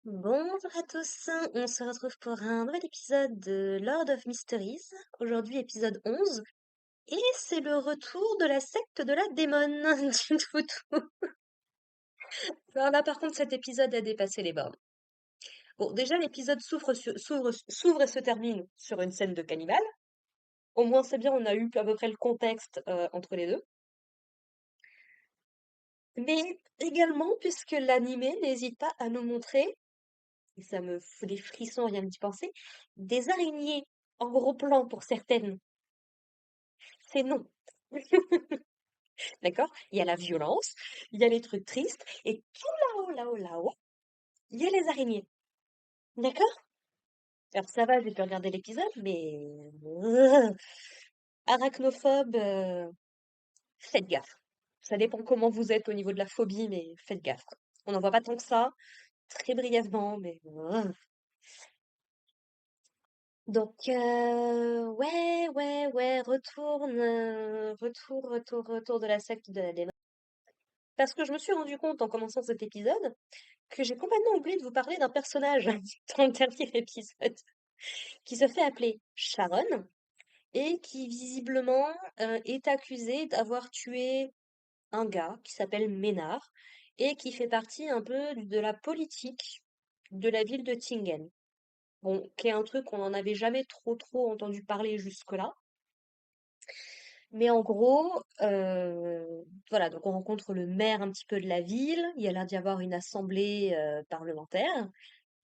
Bonjour à tous, on se retrouve pour un nouvel épisode de Lord of Mysteries. Aujourd'hui, épisode 11. Et c'est le retour de la secte de la démone du toutou. Alors là, par contre, cet épisode a dépassé les bornes. Bon, déjà, l'épisode s'ouvre et se termine sur une scène de cannibale. Au moins, c'est bien, on a eu à peu près le contexte entre les deux. Mais également, puisque l'animé n'hésite pas à nous montrer, et ça me fout des frissons rien que d'y penser, des araignées en gros plan pour certaines. C'est non. D'accord? Il y a la violence, il y a les trucs tristes, et tout là-haut, il y a les araignées. D'accord? Alors ça va, j'ai pu regarder l'épisode, mais arachnophobe, faites gaffe. Ça dépend comment vous êtes au niveau de la phobie, mais faites gaffe, quoi. On n'en voit pas tant que ça, très brièvement, mais donc ouais, retour de la secte de la démon. Parce que je me suis rendu compte en commençant cet épisode que j'ai complètement oublié de vous parler d'un personnage dans le dernier épisode, qui se fait appeler Sharon et qui visiblement est accusé d'avoir tué un gars qui s'appelle Ménard et qui fait partie un peu de la politique de la ville de Tingen. Bon, qui est un truc qu'on n'en avait jamais trop entendu parler jusque-là. Mais en gros, voilà, donc on rencontre le maire un petit peu de la ville. Il y a l'air d'y avoir une assemblée parlementaire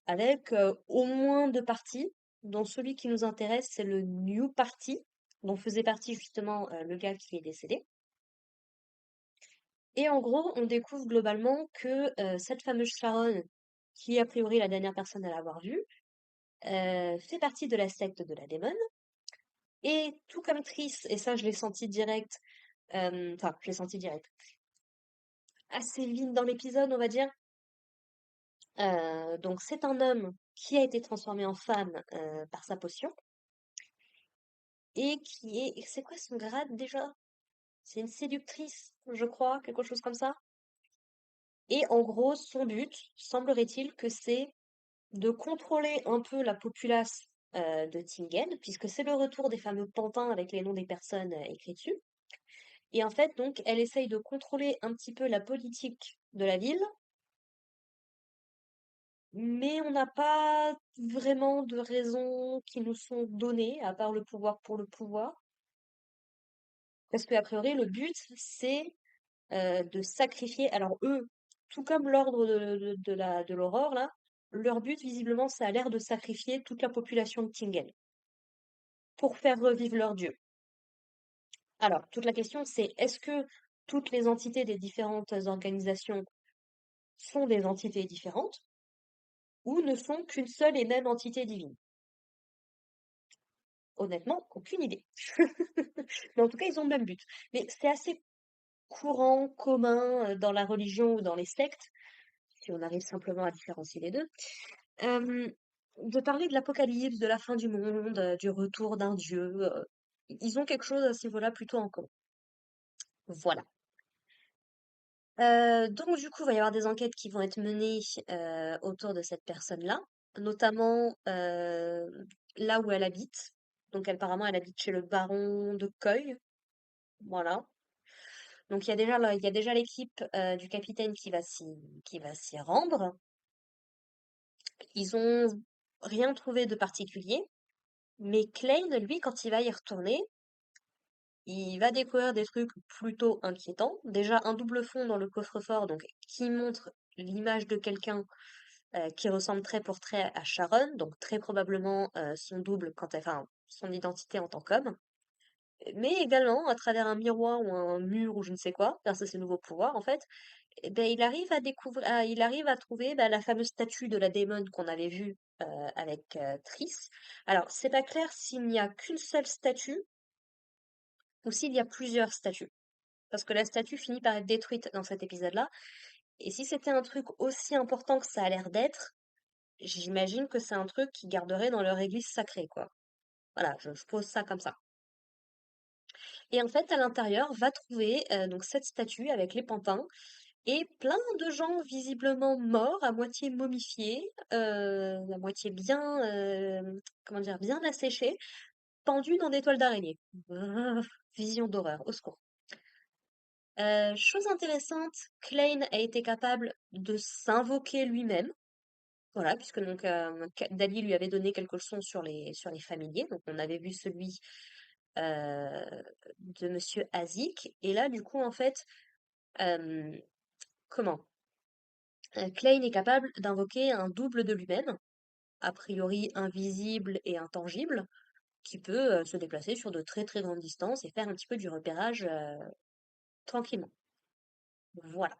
avec au moins deux partis, dont celui qui nous intéresse, c'est le New Party, dont faisait partie justement le gars qui est décédé. Et en gros, on découvre globalement que cette fameuse Sharon, qui est a priori la dernière personne à l'avoir vue, fait partie de la secte de la démon. Et tout comme Triss, et ça je l'ai senti direct, enfin je l'ai senti direct, assez vite dans l'épisode, on va dire. Donc c'est un homme qui a été transformé en femme par sa potion et qui est, c'est quoi son grade déjà? C'est une séductrice, je crois, quelque chose comme ça. Et en gros, son but, semblerait-il, que c'est de contrôler un peu la populace de Tingen, puisque c'est le retour des fameux pantins avec les noms des personnes écrits dessus. Et en fait, donc, elle essaye de contrôler un petit peu la politique de la ville, mais on n'a pas vraiment de raisons qui nous sont données, à part le pouvoir pour le pouvoir. Parce qu'a priori, le but, c'est de sacrifier. Alors eux, tout comme l'ordre de l'aurore, là, leur but, visiblement, ça a l'air de sacrifier toute la population de Tingen pour faire revivre leur dieu. Alors, toute la question, c'est est-ce que toutes les entités des différentes organisations sont des entités différentes ou ne sont qu'une seule et même entité divine? Honnêtement, aucune idée. Mais en tout cas, ils ont le même but. Mais c'est assez courant, commun dans la religion ou dans les sectes, si on arrive simplement à différencier les deux, euh, de parler de l'apocalypse, de la fin du monde, du retour d'un dieu. Ils ont quelque chose à ce niveau-là plutôt en commun. Voilà. Donc du coup, il va y avoir des enquêtes qui vont être menées autour de cette personne-là, notamment là où elle habite. Donc apparemment, elle habite chez le baron de Coy. Voilà. Donc il y a déjà l'équipe du capitaine qui va s'y rendre. Ils ont rien trouvé de particulier, mais Klein, lui, quand il va y retourner, il va découvrir des trucs plutôt inquiétants. Déjà un double fond dans le coffre-fort, donc qui montre l'image de quelqu'un qui ressemble trait pour trait à Sharon, donc très probablement son double enfin son identité en tant qu'homme. Mais également à travers un miroir ou un mur ou je ne sais quoi, grâce à ses nouveaux pouvoirs en fait, eh ben, il arrive à découvrir, il arrive à trouver la fameuse statue de la démone qu'on avait vue avec Triss. Alors, c'est pas clair s'il n'y a qu'une seule statue ou s'il y a plusieurs statues. Parce que la statue finit par être détruite dans cet épisode-là. Et si c'était un truc aussi important que ça a l'air d'être, j'imagine que c'est un truc qu'ils garderaient dans leur église sacrée, quoi. Voilà, je pose ça comme ça. Et en fait, à l'intérieur, va trouver donc cette statue avec les pantins et plein de gens visiblement morts, à moitié momifiés, à moitié bien, comment dire, bien asséchés, pendus dans des toiles d'araignée. Brrr, vision d'horreur, au secours. Chose intéressante, Klein a été capable de s'invoquer lui-même. Voilà, puisque donc Dali lui avait donné quelques leçons sur les familiers. Donc on avait vu celui euh, de Monsieur Azik. Et là, du coup, en fait, euh, comment? Klein est capable d'invoquer un double de lui-même, a priori invisible et intangible, qui peut se déplacer sur de très très grandes distances et faire un petit peu du repérage tranquillement. Voilà.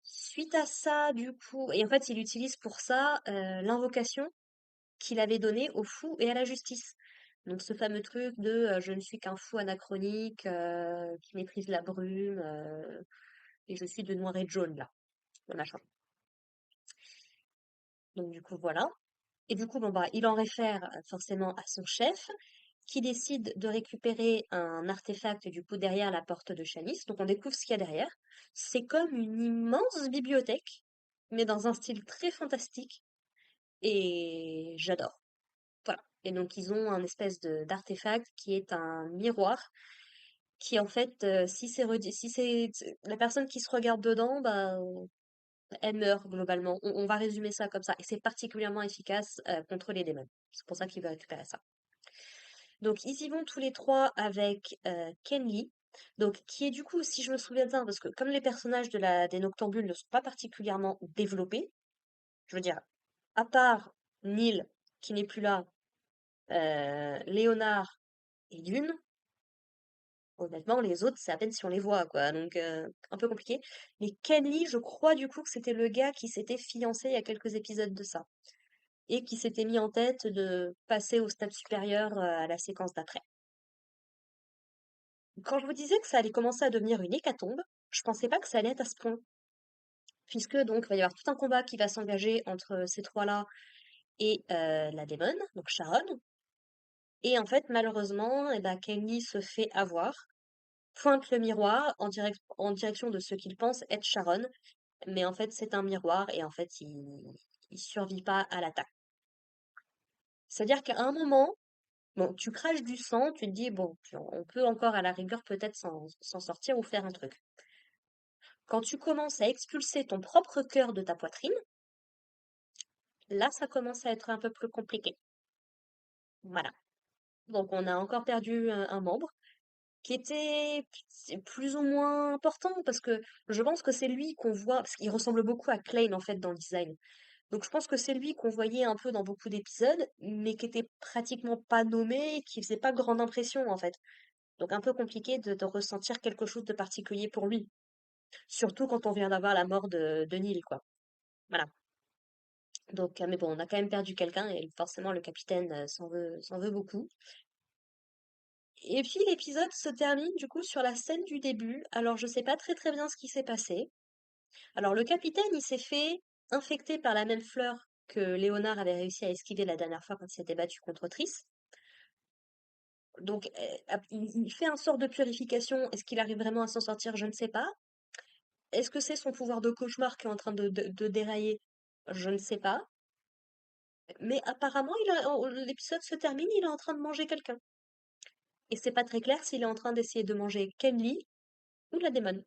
Suite à ça, du coup, et en fait, il utilise pour ça l'invocation qu'il avait donnée au fou et à la justice. Donc ce fameux truc de je ne suis qu'un fou anachronique qui maîtrise la brume et je suis de noir et de jaune là, le machin. Donc du coup voilà. Et du coup bon bah il en réfère forcément à son chef qui décide de récupérer un artefact du coup derrière la porte de Chalice. Donc on découvre ce qu'il y a derrière. C'est comme une immense bibliothèque, mais dans un style très fantastique et j'adore. Voilà. Et donc ils ont un espèce de d'artefact qui est un miroir qui en fait, si c'est la personne qui se regarde dedans, bah, elle meurt globalement. On va résumer ça comme ça. Et c'est particulièrement efficace contre les démons. C'est pour ça qu'il veut récupérer ça. Donc ils y vont tous les trois avec Ken Lee. Donc qui est du coup, si je me souviens bien, parce que comme les personnages des Noctambules ne sont pas particulièrement développés, je veux dire, à part Neil qui n'est plus là, Léonard et Dune, honnêtement, les autres, c'est à peine si on les voit, quoi. Donc, un peu compliqué. Mais Ken Lee, je crois du coup que c'était le gars qui s'était fiancé il y a quelques épisodes de ça. Et qui s'était mis en tête de passer au stade supérieur à la séquence d'après. Quand je vous disais que ça allait commencer à devenir une hécatombe, je pensais pas que ça allait être à ce point. Puisque donc, il va y avoir tout un combat qui va s'engager entre ces trois-là et la démon, donc Sharon. Et en fait, malheureusement, eh ben, Ken Lee se fait avoir, pointe le miroir en direction de ce qu'il pense être Sharon, mais en fait c'est un miroir et en fait il survit pas à l'attaque. C'est-à-dire qu'à un moment, bon, tu craches du sang, tu te dis bon, on peut encore à la rigueur peut-être s'en sortir ou faire un truc. Quand tu commences à expulser ton propre cœur de ta poitrine, là ça commence à être un peu plus compliqué. Voilà. Donc on a encore perdu un membre qui était plus ou moins important parce que je pense que c'est lui qu'on voit, parce qu'il ressemble beaucoup à Klein en fait dans le design. Donc je pense que c'est lui qu'on voyait un peu dans beaucoup d'épisodes, mais qui était pratiquement pas nommé, et qui faisait pas grande impression en fait. Donc un peu compliqué de ressentir quelque chose de particulier pour lui. Surtout quand on vient d'avoir la mort de Neil, quoi. Voilà. Donc, mais bon, on a quand même perdu quelqu'un et forcément le capitaine s'en veut beaucoup. Et puis l'épisode se termine du coup sur la scène du début. Alors je sais pas très bien ce qui s'est passé. Alors le capitaine, il s'est fait infecter par la même fleur que Léonard avait réussi à esquiver la dernière fois quand il s'était battu contre Triss. Donc il fait un sort de purification. Est-ce qu'il arrive vraiment à s'en sortir? Je ne sais pas. Est-ce que c'est son pouvoir de cauchemar qui est en train de dérailler? Je ne sais pas. Mais apparemment, l'épisode se termine, il est en train de manger quelqu'un. Et c'est pas très clair s'il est en train d'essayer de manger Kenly ou la démon.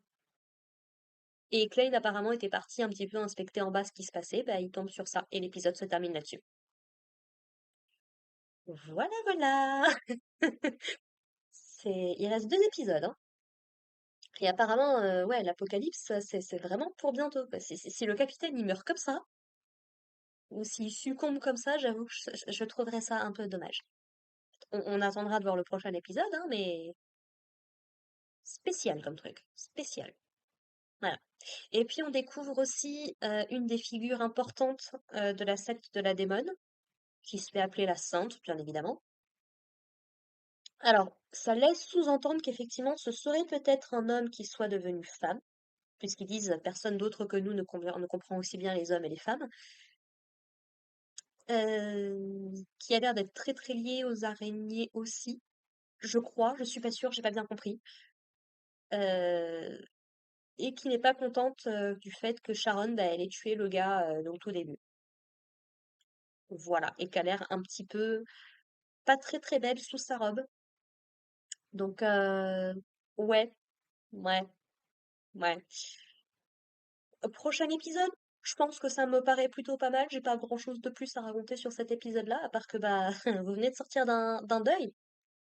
Et Klein apparemment était parti un petit peu inspecter en bas ce qui se passait, bah il tombe sur ça et l'épisode se termine là-dessus. Voilà, voilà. Il reste 2 épisodes, hein. Et apparemment, ouais, l'apocalypse, c'est vraiment pour bientôt, quoi. Si le capitaine il meurt comme ça, ou s'il succombe comme ça, j'avoue que je trouverais ça un peu dommage. On attendra de voir le prochain épisode, hein, mais spécial comme truc, spécial. Voilà. Et puis on découvre aussi une des figures importantes de la secte de la démone, qui se fait appeler la Sainte, bien évidemment. Alors, ça laisse sous-entendre qu'effectivement, ce serait peut-être un homme qui soit devenu femme, puisqu'ils disent personne d'autre que nous ne comprend aussi bien les hommes et les femmes, qui a l'air d'être très très lié aux araignées aussi, je crois, je suis pas sûre, j'ai pas bien compris. et qui n'est pas contente du fait que Sharon, bah, elle ait tué le gars au tout début. Voilà, et qu'elle a l'air un petit peu pas très très belle sous sa robe. Donc, ouais, ouais, ouais. Prochain épisode, je pense que ça me paraît plutôt pas mal. J'ai pas grand-chose de plus à raconter sur cet épisode-là, à part que bah vous venez de sortir d'un deuil.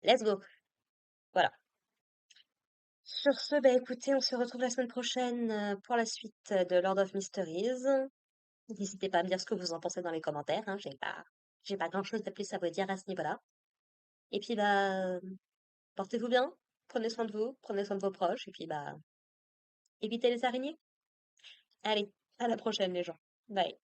Let's go. Voilà. Sur ce, bah écoutez, on se retrouve la semaine prochaine pour la suite de Lord of Mysteries. N'hésitez pas à me dire ce que vous en pensez dans les commentaires, hein, j'ai pas grand-chose de plus à vous dire à ce niveau-là. Et puis bah, portez-vous bien, prenez soin de vous, prenez soin de vos proches, et puis bah, évitez les araignées. Allez, à la prochaine les gens. Bye.